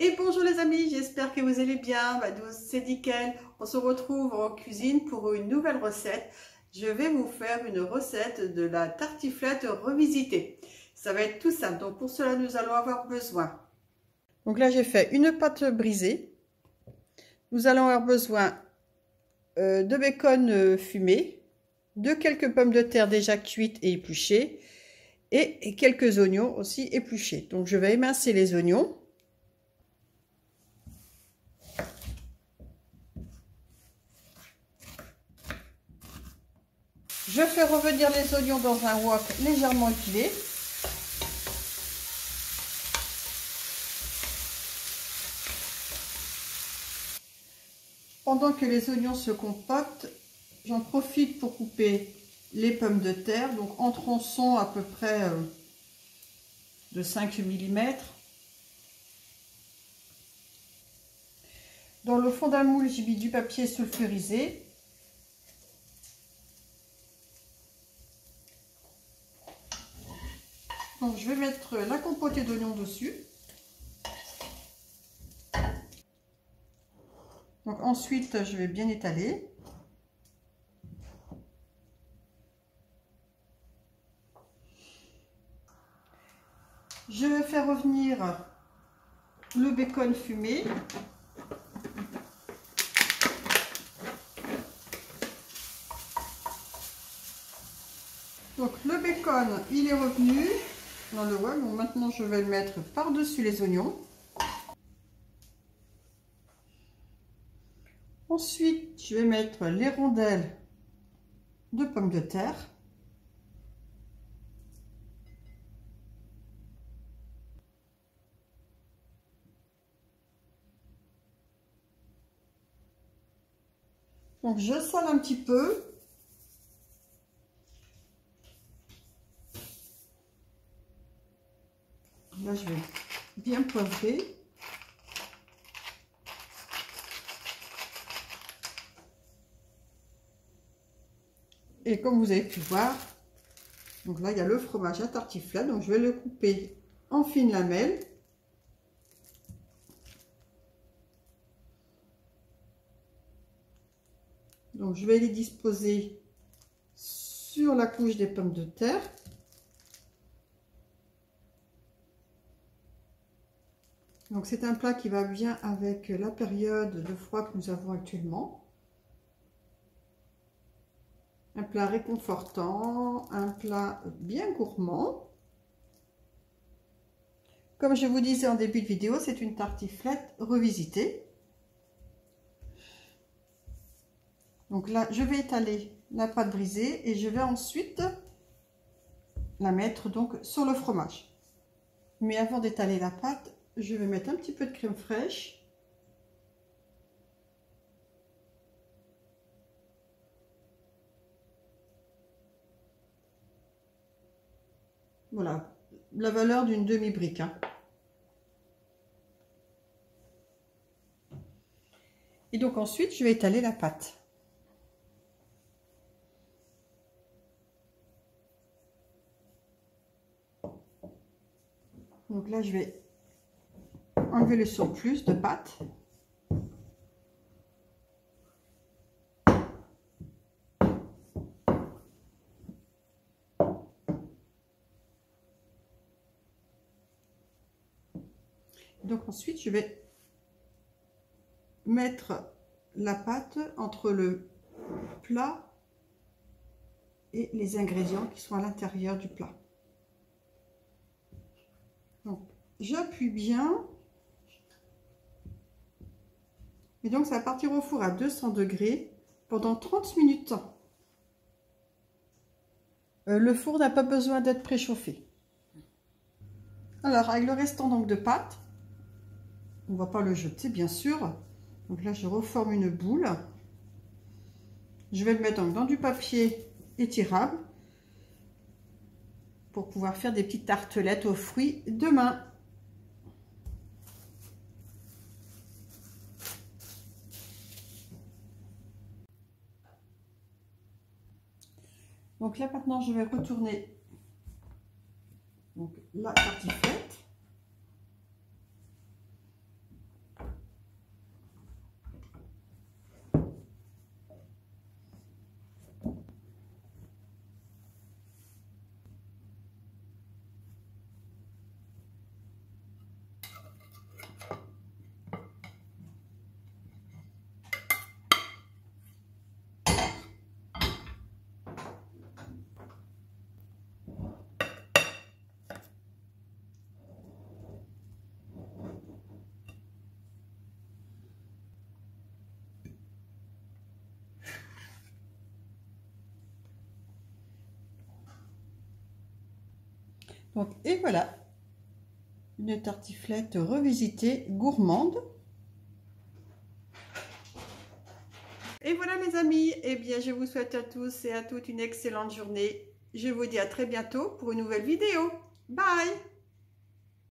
Et bonjour les amis, j'espère que vous allez bien. C'est nickel. On se retrouve en cuisine pour une nouvelle recette. Je vais vous faire une recette de la tartiflette revisitée. Ça va être tout simple. Donc pour cela, nous allons avoir besoin. Donc là, j'ai fait une pâte brisée. Nous allons avoir besoin de bacon fumé, de quelques pommes de terre déjà cuites et épluchées et quelques oignons aussi épluchés. Donc je vais émincer les oignons. Je fais revenir les oignons dans un wok légèrement épilé. Pendant que les oignons se compactent, j'en profite pour couper les pommes de terre, donc en tronçons à peu près de 5 mm. Dans le fond d'un moule, j'ai mis du papier sulfurisé. Donc je vais mettre la compotée d'oignons dessus. Donc ensuite, je vais bien étaler. Je vais faire revenir le bacon fumé. Donc le bacon, il est revenu dans le wok. Donc maintenant, je vais le mettre par-dessus les oignons. Ensuite, je vais mettre les rondelles de pommes de terre. Donc je sale un petit peu. Là, je vais bien poivrer. Et comme vous avez pu voir, donc là, il y a le fromage à tartiflette. Donc je vais le couper en fines lamelles. Donc je vais les disposer sur la couche des pommes de terre. Donc c'est un plat qui va bien avec la période de froid que nous avons actuellement. Un plat réconfortant, un plat bien gourmand. Comme je vous disais en début de vidéo, c'est une tartiflette revisitée. Donc là, je vais étaler la pâte brisée et je vais ensuite la mettre donc sur le fromage. Mais avant d'étaler la pâte, je vais mettre un petit peu de crème fraîche. Voilà, la valeur d'une demi-brique. Et donc ensuite, je vais étaler la pâte. Donc là, je vais enlever le surplus de pâte. Donc ensuite, je vais mettre la pâte entre le plat et les ingrédients qui sont à l'intérieur du plat. Donc, j'appuie bien. Et donc, ça va partir au four à 200 degrés pendant 30 minutes. Le four n'a pas besoin d'être préchauffé. Alors, avec le restant donc de pâte, on ne va pas le jeter, bien sûr. Donc là, je reforme une boule. Je vais le mettre donc dans du papier étirable pour pouvoir faire des petites tartelettes aux fruits demain. Donc là, maintenant, je vais retourner donc, la tartiflette. Donc, et voilà, une tartiflette revisitée gourmande. Et voilà mes amis, eh bien je vous souhaite à tous et à toutes une excellente journée. Je vous dis à très bientôt pour une nouvelle vidéo. Bye!